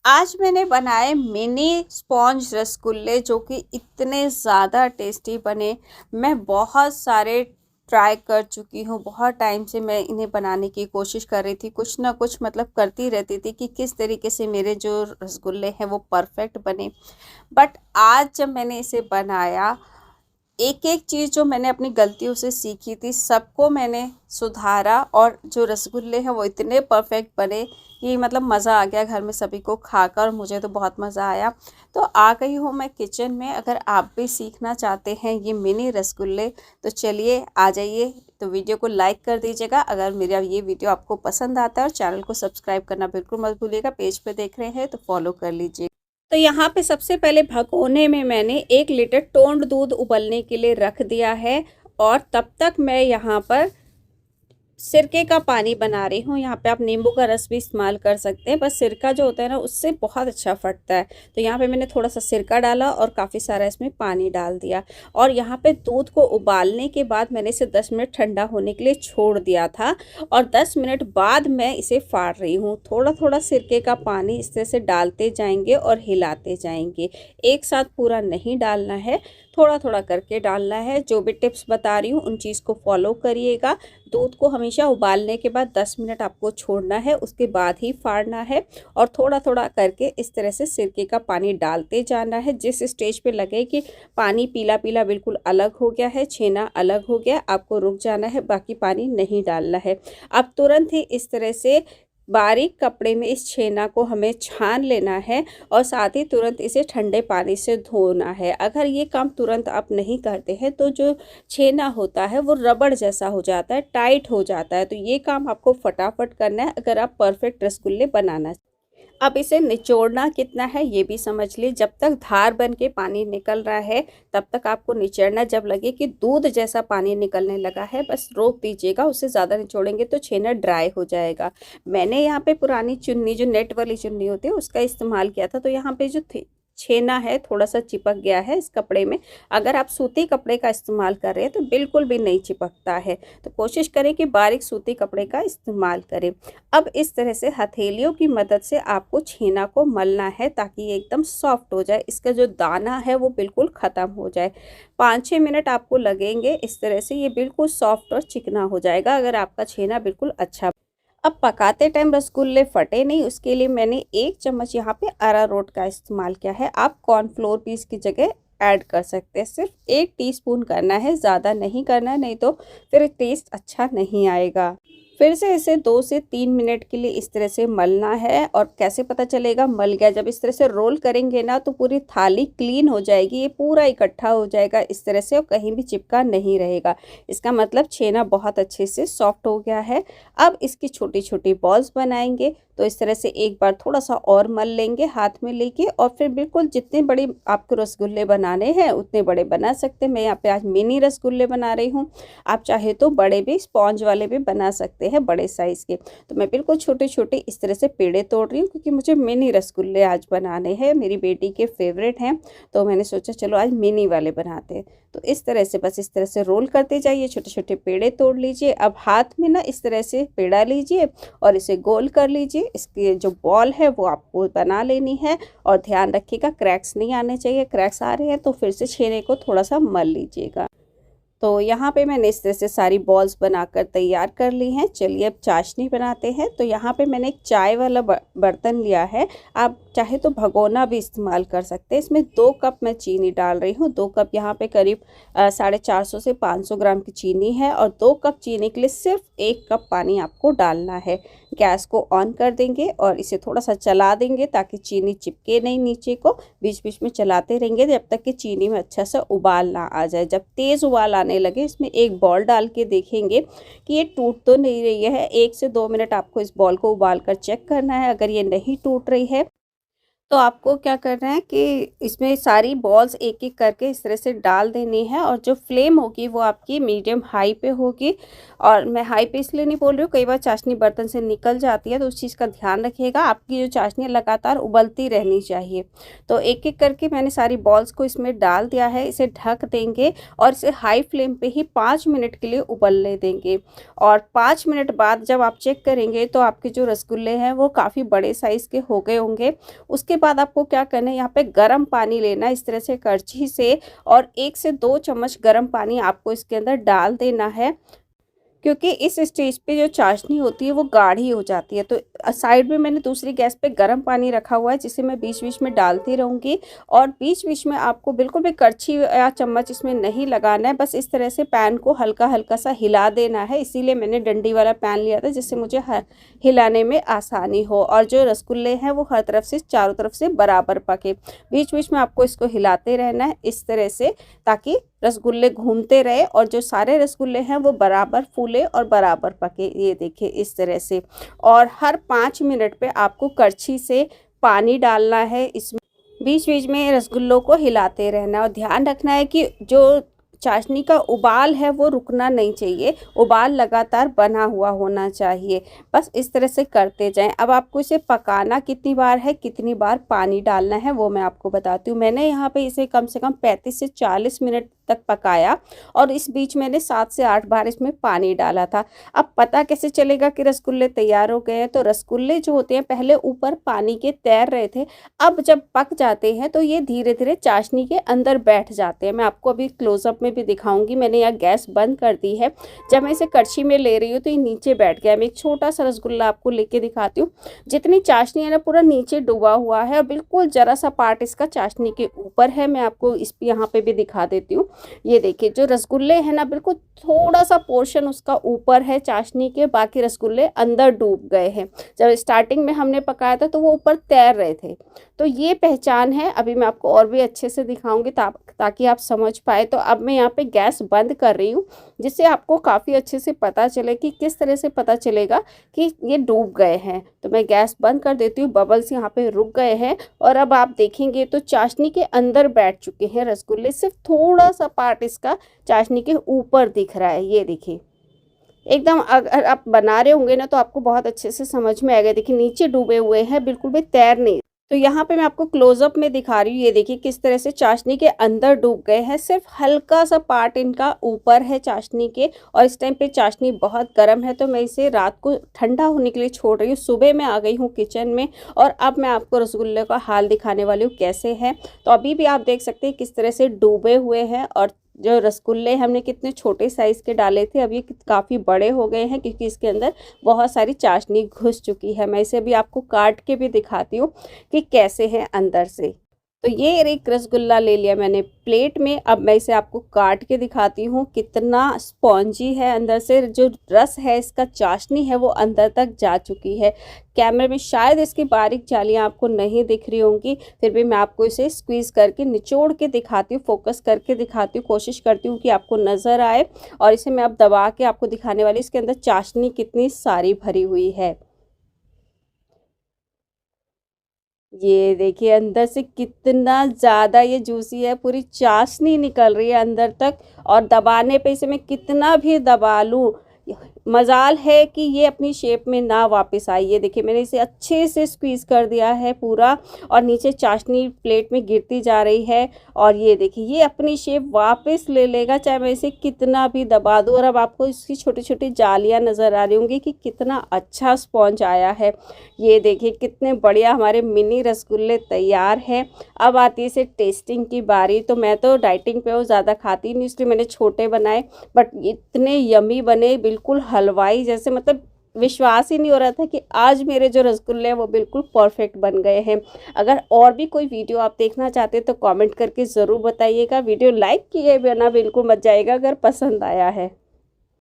आज मैंने बनाए मिनी स्पॉन्ज रसगुल्ले जो कि इतने ज़्यादा टेस्टी बने। मैं बहुत सारे ट्राई कर चुकी हूँ, बहुत टाइम से मैं इन्हें बनाने की कोशिश कर रही थी, कुछ ना कुछ मतलब करती रहती थी कि किस तरीके से मेरे जो रसगुल्ले हैं वो परफेक्ट बने। बट आज जब मैंने इसे बनाया, एक एक चीज़ जो मैंने अपनी गलतियों से सीखी थी सबको मैंने सुधारा और जो रसगुल्ले हैं वो इतने परफेक्ट बने कि मतलब मज़ा आ गया घर में सभी को खाकर। मुझे तो बहुत मज़ा आया। तो आ गई हूँ मैं किचन में। अगर आप भी सीखना चाहते हैं ये मिनी रसगुल्ले तो चलिए आ जाइए। तो वीडियो को लाइक कर दीजिएगा अगर मेरा ये वीडियो आपको पसंद आता है, और चैनल को सब्सक्राइब करना बिल्कुल मत भूलिएगा। पेज पे देख रहे हैं तो फॉलो कर लीजिए। तो यहाँ पे सबसे पहले भगोने में मैंने 1 लीटर टोंड दूध उबलने के लिए रख दिया है, और तब तक मैं यहाँ पर सिरके का पानी बना रही हूँ। यहाँ पे आप नींबू का रस भी इस्तेमाल कर सकते हैं, बस सिरका जो होता है ना उससे बहुत अच्छा फटता है। तो यहाँ पे मैंने थोड़ा सा सिरका डाला और काफ़ी सारा इसमें पानी डाल दिया। और यहाँ पे दूध को उबालने के बाद मैंने इसे 10 मिनट ठंडा होने के लिए छोड़ दिया था, और 10 मिनट बाद मैं इसे फाड़ रही हूँ। थोड़ा थोड़ा सिरके का पानी इस तरह से डालते जाएंगे और हिलाते जाएंगे, एक साथ पूरा नहीं डालना है, थोड़ा थोड़ा करके डालना है। जो भी टिप्स बता रही हूँ उन चीज़ को फॉलो करिएगा। दूध को हमेशा उबालने के बाद 10 मिनट आपको छोड़ना है, उसके बाद ही फाड़ना है। और थोड़ा थोड़ा करके इस तरह से सिरके का पानी डालते जाना है। जिस स्टेज पे लगे कि पानी पीला पीला बिल्कुल अलग हो गया है, छेना अलग हो गया, आपको रुक जाना है, बाकी पानी नहीं डालना है। अब तुरंत ही इस तरह से बारीक कपड़े में इस छेना को हमें छान लेना है, और साथ ही तुरंत इसे ठंडे पानी से धोना है। अगर ये काम तुरंत आप नहीं करते हैं तो जो छेना होता है वो रबड़ जैसा हो जाता है, टाइट हो जाता है। तो ये काम आपको फटाफट करना है अगर आप परफेक्ट रसगुल्ले बनाना। अब इसे निचोड़ना कितना है ये भी समझ ली। जब तक धार बन के पानी निकल रहा है तब तक आपको निचोड़ना। जब लगे कि दूध जैसा पानी निकलने लगा है बस रोक दीजिएगा, उससे ज़्यादा निचोड़ेंगे तो छेना ड्राई हो जाएगा। मैंने यहाँ पे पुरानी चुन्नी, जो नेट वाली चुन्नी होती है, उसका इस्तेमाल किया था। तो यहाँ पे जो छेना है थोड़ा सा चिपक गया है इस कपड़े में। अगर आप सूती कपड़े का इस्तेमाल कर रहे हैं तो बिल्कुल भी नहीं चिपकता है। तो कोशिश करें कि बारीक सूती कपड़े का इस्तेमाल करें। अब इस तरह से हथेलियों की मदद से आपको छेना को मलना है ताकि ये एकदम सॉफ्ट हो जाए, इसका जो दाना है वो बिल्कुल ख़त्म हो जाए। 5-6 मिनट आपको लगेंगे, इस तरह से ये बिल्कुल सॉफ्ट और चिकना हो जाएगा अगर आपका छेना बिल्कुल अच्छा। अब पकाते टाइम रसगुल्ले फटे नहीं, उसके लिए मैंने 1 चम्मच यहाँ पे अरारोट का इस्तेमाल किया है। आप कॉर्नफ्लोर भी इसकी जगह ऐड कर सकते हैं। सिर्फ 1 टीस्पून करना है, ज़्यादा नहीं करना है, नहीं तो फिर टेस्ट अच्छा नहीं आएगा। फिर से इसे 2 से 3 मिनट के लिए इस तरह से मलना है। और कैसे पता चलेगा मल गया, जब इस तरह से रोल करेंगे ना तो पूरी थाली क्लीन हो जाएगी, ये पूरा इकट्ठा हो जाएगा इस तरह से, और कहीं भी चिपका नहीं रहेगा। इसका मतलब छेना बहुत अच्छे से सॉफ्ट हो गया है। अब इसकी छोटी छोटी बॉल्स बनाएंगे। तो इस तरह से एक बार थोड़ा सा और मल लेंगे हाथ में लेके, और फिर बिल्कुल जितने बड़े आपको रसगुल्ले बनाने हैं उतने बड़े बना सकते हैं। मैं यहाँ पे आज मिनी रसगुल्ले बना रही हूँ, आप चाहे तो बड़े भी, स्पॉन्ज वाले भी बना सकते हैं, बड़े साइज़ के। तो मैं बिल्कुल छोटे छोटे इस तरह से पेड़े तोड़ रही हूँ क्योंकि मुझे मिनी रसगुल्ले आज बनाने हैं, मेरी बेटी के फेवरेट हैं। तो मैंने सोचा चलो आज मिनी वाले बनाते हैं। तो इस तरह से बस इस तरह से रोल करते जाइए, छोटे छोटे पेड़े तोड़ लीजिए। अब हाथ में ना इस तरह से पेड़ा लीजिए और इसे गोल कर लीजिए। इसकी जो बॉल है वो आपको बना लेनी है, और ध्यान रखिएगा क्रैक्स नहीं आने चाहिए। क्रैक्स आ रहे हैं तो फिर से छेने को थोड़ा सा मल लीजिएगा। तो यहाँ पे मैंने इस तरह से सारी बॉल्स बनाकर तैयार कर ली हैं। चलिए अब चाशनी बनाते हैं। तो यहाँ पे मैंने एक चाय वाला बर्तन लिया है, आप चाहे तो भगोना भी इस्तेमाल कर सकते हैं। इसमें 2 कप मैं चीनी डाल रही हूँ। 2 कप यहाँ पे करीब 450 से 500 ग्राम की चीनी है, और 2 कप चीनी के लिए सिर्फ 1 कप पानी आपको डालना है। गैस को ऑन कर देंगे और इसे थोड़ा सा चला देंगे ताकि चीनी चिपके नहीं नीचे को। बीच बीच में चलाते रहेंगे जब तक कि चीनी में अच्छा सा उबाल ना आ जाए। जब तेज़ उबाल आने लगे इसमें एक बॉल डाल के देखेंगे कि ये टूट तो नहीं रही है। 1 से 2 मिनट आपको इस बॉल को उबाल कर चेक करना है। अगर ये नहीं टूट रही है तो आपको क्या करना है कि इसमें सारी बॉल्स एक-एक करके इस तरह से डाल देनी है और जो फ्लेम होगी वो आपकी मीडियम हाई पे होगी। और मैं हाई पे इसलिए नहीं बोल रही हूँ, कई बार चाशनी बर्तन से निकल जाती है, तो उस चीज़ का ध्यान रखिएगा। आपकी जो चाशनी है लगातार उबलती रहनी चाहिए। तो एक-एक करके मैंने सारी बॉल्स को इसमें डाल दिया है। इसे ढक देंगे और इसे हाई फ्लेम पे ही 5 मिनट के लिए उबलने देंगे। और 5 मिनट बाद जब आप चेक करेंगे तो आपके जो रसगुल्ले हैं वो काफ़ी बड़े साइज़ के हो गए होंगे। उसके बाद आपको क्या करना है, यहाँ पे गर्म पानी लेना है इस तरह से करछी से, और 1 से 2 चम्मच गर्म पानी आपको इसके अंदर डाल देना है। क्योंकि इस स्टेज पे जो चाशनी होती है वो गाढ़ी हो जाती है। तो साइड में मैंने दूसरी गैस पे गर्म पानी रखा हुआ है, जिसे मैं बीच-बीच में डालती रहूँगी। और बीच-बीच में आपको बिल्कुल भी करछी या चम्मच इसमें नहीं लगाना है, बस इस तरह से पैन को हल्का-हल्का सा हिला देना है। इसीलिए मैंने डंडी वाला पैन लिया था, जिससे मुझे हिलाने में आसानी हो और जो रसगुल्ले हैं वो हर तरफ से, चारों तरफ से बराबर पके। बीच-बीच में आपको इसको हिलाते रहना है इस तरह से, ताकि रसगुल्ले घूमते रहे और जो सारे रसगुल्ले हैं वो बराबर फूले और बराबर पके। ये देखिए इस तरह से। और हर 5 मिनट पे आपको करछी से पानी डालना है इसमें, बीच बीच में रसगुल्लों को हिलाते रहना है। और ध्यान रखना है कि जो चाशनी का उबाल है वो रुकना नहीं चाहिए, उबाल लगातार बना हुआ होना चाहिए। बस इस तरह से करते जाएं। अब आपको इसे पकाना कितनी बार है, कितनी बार पानी डालना है, वो मैं आपको बताती हूँ। मैंने यहाँ पे इसे कम से कम 35 से 40 मिनट तक पकाया और इस बीच मैंने 7 से 8 बार इसमें पानी डाला था। अब पता कैसे चलेगा कि रसगुल्ले तैयार हो गए हैं? तो रसगुल्ले जो होते हैं पहले ऊपर पानी के तैर रहे थे, अब जब पक जाते हैं तो ये धीरे धीरे चाशनी के अंदर बैठ जाते हैं। मैं आपको अभी क्लोजअप में भी दिखाऊंगी। मैंने यहाँ गैस बंद कर दी है। जब मैं इसे कड़छी में ले रही हूँ तो ये नीचे बैठ गया। मैं एक छोटा सा रसगुल्ला आपको लेके दिखाती हूँ। जितनी चाशनी है ना, पूरा नीचे डूबा हुआ है और बिल्कुल जरा सा पार्ट इसका चाशनी के ऊपर है। मैं आपको इस यहाँ पे भी दिखा देती हूँ। ये देखिए जो रसगुल्ले हैं ना, बिल्कुल थोड़ा सा पोर्शन उसका ऊपर है चाशनी के, बाकी रसगुल्ले अंदर डूब गए हैं। जब स्टार्टिंग में हमने पकाया था तो वो ऊपर तैर रहे थे। तो ये पहचान है। अभी मैं आपको और भी अच्छे से दिखाऊंगी ताकि आप समझ पाए। तो अब मैं यहाँ पे गैस बंद कर रही हूँ, जिससे आपको काफ़ी अच्छे से पता चले कि किस तरह से पता चलेगा कि ये डूब गए हैं। तो मैं गैस बंद कर देती हूँ। बबल्स यहाँ पे रुक गए हैं और अब आप देखेंगे तो चाशनी के अंदर बैठ चुके हैं रसगुल्ले। सिर्फ थोड़ा सा पार्ट इसका चाशनी के ऊपर दिख रहा है। ये देखिए एकदम, अगर आप बना रहे होंगे ना तो आपको बहुत अच्छे से समझ में आएगा। देखिए नीचे डूबे हुए हैं, बिल्कुल भी तैर नहीं। तो यहाँ पे मैं आपको क्लोजअप में दिखा रही हूँ। ये देखिए किस तरह से चाशनी के अंदर डूब गए हैं। सिर्फ हल्का सा पार्ट इनका ऊपर है चाशनी के। और इस टाइम पे चाशनी बहुत गर्म है, तो मैं इसे रात को ठंडा होने के लिए छोड़ रही हूँ। सुबह मैं आ गई हूँ किचन में और अब मैं आपको रसगुल्ले का हाल दिखाने वाली हूँ कैसे है। तो अभी भी आप देख सकते हैं किस तरह से डूबे हुए हैं। और जो रसगुल्ले हमने कितने छोटे साइज़ के डाले थे, अब ये काफ़ी बड़े हो गए हैं, क्योंकि इसके अंदर बहुत सारी चाशनी घुस चुकी है। मैं इसे भी आपको काट के भी दिखाती हूँ कि कैसे हैं अंदर से। तो ये एक रसगुल्ला ले लिया मैंने प्लेट में। अब मैं इसे आपको काट के दिखाती हूँ कितना स्पॉन्जी है अंदर से। जो रस है इसका, चाशनी है, वो अंदर तक जा चुकी है। कैमरे में शायद इसकी बारीक जालियाँ आपको नहीं दिख रही होंगी, फिर भी मैं आपको इसे स्क्वीज़ करके निचोड़ के दिखाती हूँ, फोकस करके दिखाती हूँ, कोशिश करती हूँ कि आपको नज़र आए। और इसे मैं अब दबा के आपको दिखाने वाली, इसके अंदर चाशनी कितनी सारी भरी हुई है। ये देखिए अंदर से कितना ज़्यादा ये जूसी है, पूरी चाशनी निकल रही है अंदर तक। और दबाने पे इसे मैं कितना भी दबा लूँ, मजाल है कि ये अपनी शेप में ना वापस आई। ये देखिए मैंने इसे अच्छे से स्क्वीज़ कर दिया है पूरा, और नीचे चाशनी प्लेट में गिरती जा रही है। और ये देखिए ये अपनी शेप वापस ले लेगा, चाहे मैं इसे कितना भी दबा दूँ। और अब आपको इसकी छोटी छोटी जालियाँ नज़र आ रही होंगी कि कितना अच्छा स्पॉन्ज आया है। ये देखिए कितने बढ़िया हमारे मिनी रसगुल्ले तैयार हैं। अब आती है इसे टेस्टिंग की बारी। तो मैं तो डाइटिंग पे हूँ, ज़्यादा खाती नहीं, इसलिए मैंने छोटे बनाए, बट इतने यमी बने, बिल्कुल हलवाई जैसे। मतलब विश्वास ही नहीं हो रहा था कि आज मेरे जो रसगुल्ले हैं वो बिल्कुल परफेक्ट बन गए हैं। अगर और भी कोई वीडियो आप देखना चाहते हैं तो कमेंट करके ज़रूर बताइएगा। वीडियो लाइक किए बिना बिल्कुल मत जाइएगा अगर पसंद आया है।